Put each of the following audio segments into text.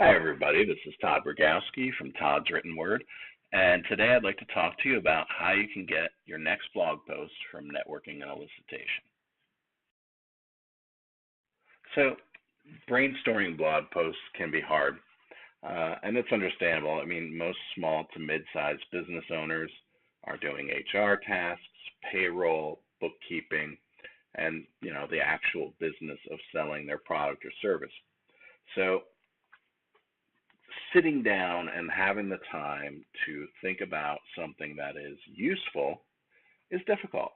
Hi, everybody. This is Todd Brogowski from Todd's Written Word, and today I'd like to talk to you about how you can get your next blog post from networking and elicitation. So, brainstorming blog posts can be hard, and it's understandable. I mean, most small to mid-sized business owners are doing HR tasks, payroll, bookkeeping, and the actual business of selling their product or service. So sitting down and having the time to think about something that is useful is difficult.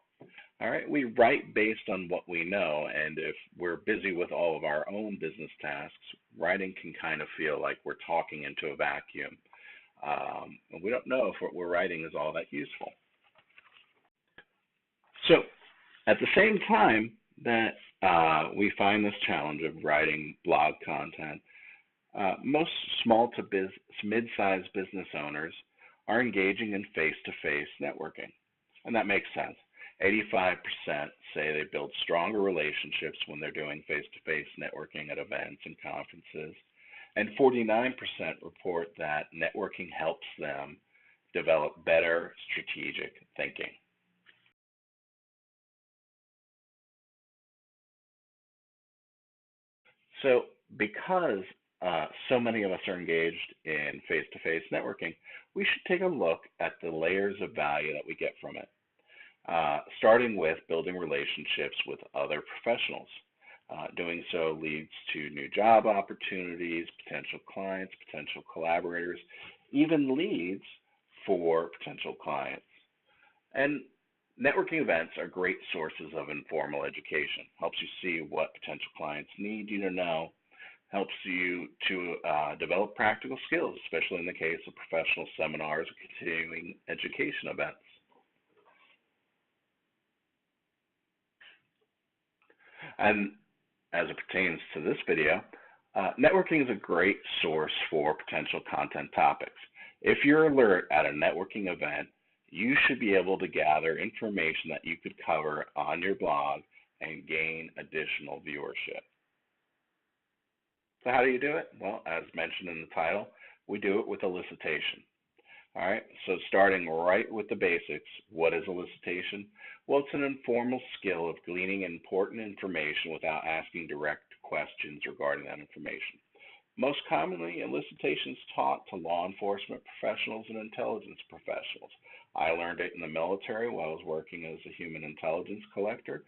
All right, we write based on what we know, and if we're busy with all of our own business tasks, writing can kind of feel like we're talking into a vacuum. And we don't know if what we're writing is all that useful. So, at the same time that we find this challenge of writing blog content, most small to mid-sized business owners are engaging in face-to-face networking, and that makes sense. 85% say they build stronger relationships when they're doing face-to-face networking at events and conferences, and 49% report that networking helps them develop better strategic thinking. So, because so many of us are engaged in face-to-face networking, we should take a look at the layers of value that we get from it, starting with building relationships with other professionals. Doing so leads to new job opportunities, potential clients, potential collaborators, even leads for potential clients. And networking events are great sources of informal education. Helps you see what potential clients need you to know, helps you to develop practical skills, especially in the case of professional seminars or continuing education events. And as it pertains to this video, networking is a great source for potential content topics. If you're alert at a networking event, you should be able to gather information that you could cover on your blog and gain additional viewership. So how do you do it? Well, as mentioned in the title, we do it with elicitation. All right, so starting right with the basics, what is elicitation? Well, it's an informal skill of gleaning important information without asking direct questions regarding that information. Most commonly, elicitation is taught to law enforcement professionals and intelligence professionals. I learned it in the military while I was working as a human intelligence collector.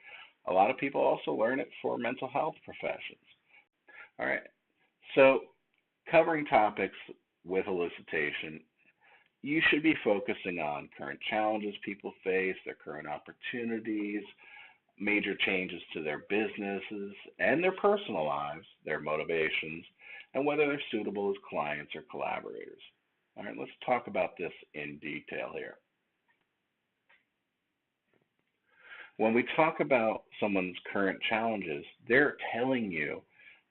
A lot of people also learn it for mental health professions. All right, so covering topics with elicitation, you should be focusing on current challenges people face, their current opportunities, major changes to their businesses and their personal lives, their motivations, and whether they're suitable as clients or collaborators. All right, let's talk about this in detail here. When we talk about someone's current challenges, they're telling you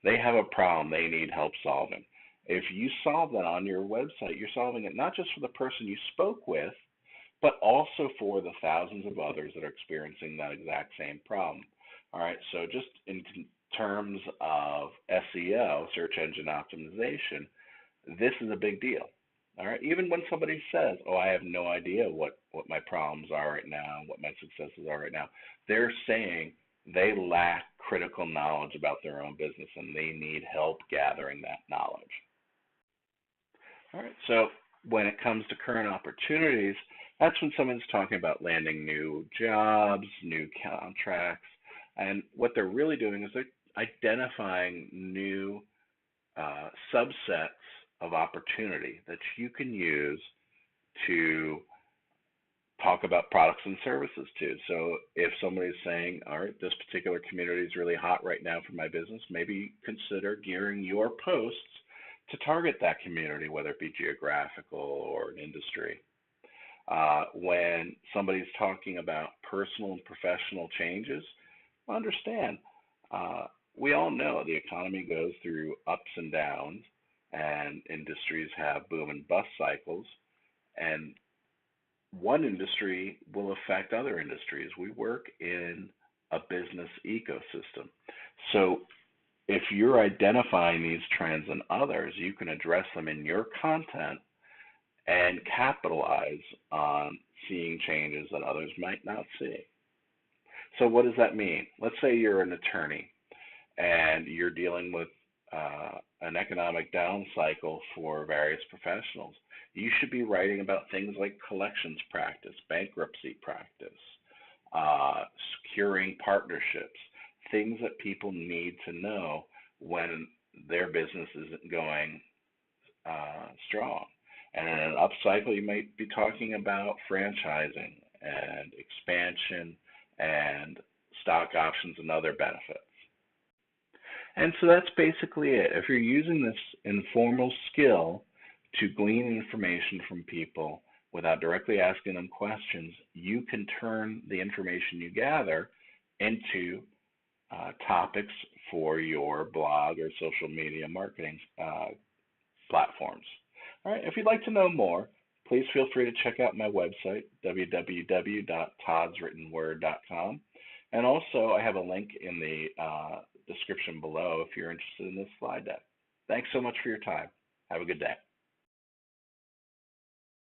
they have a problem they need help solving. If you solve that on your website, you're solving it not just for the person you spoke with, but also for the thousands of others that are experiencing that exact same problem. All right, so just in terms of SEO, search engine optimization, this is a big deal. All right, even when somebody says, "Oh, I have no idea what my problems are right now, what my successes are right now," they're saying they lack critical knowledge about their own business and they need help gathering that knowledge. All right, so when it comes to current opportunities, that's when someone's talking about landing new jobs, new contracts, and what they're really doing is they're identifying new subsets of opportunity that you can use to talk about products and services too. So if somebody's saying, all right, this particular community is really hot right now for my business, maybe consider gearing your posts to target that community, whether it be geographical or an industry. When somebody's talking about personal and professional changes, understand, we all know the economy goes through ups and downs, and industries have boom and bust cycles, and one industry will affect other industries. We work in a business ecosystem. So If you're identifying these trends in others, you can address them in your content and capitalize on seeing changes that others might not see. So, what does that mean? Let's say you're an attorney and you're dealing with an economic down cycle for various professionals. You should be writing about things like collections practice, bankruptcy practice, securing partnerships, things that people need to know when their business isn't going strong. And in an upcycle, you might be talking about franchising and expansion and stock options and other benefits. And so that's basically it. If you're using this informal skill to glean information from people without directly asking them questions, you can turn the information you gather into topics for your blog or social media marketing platforms. All right, if you'd like to know more, please feel free to check out my website, www.toddswrittenword.com. And also, I have a link in the description below if you're interested in this slide deck. Thanks so much for your time. Have a good day.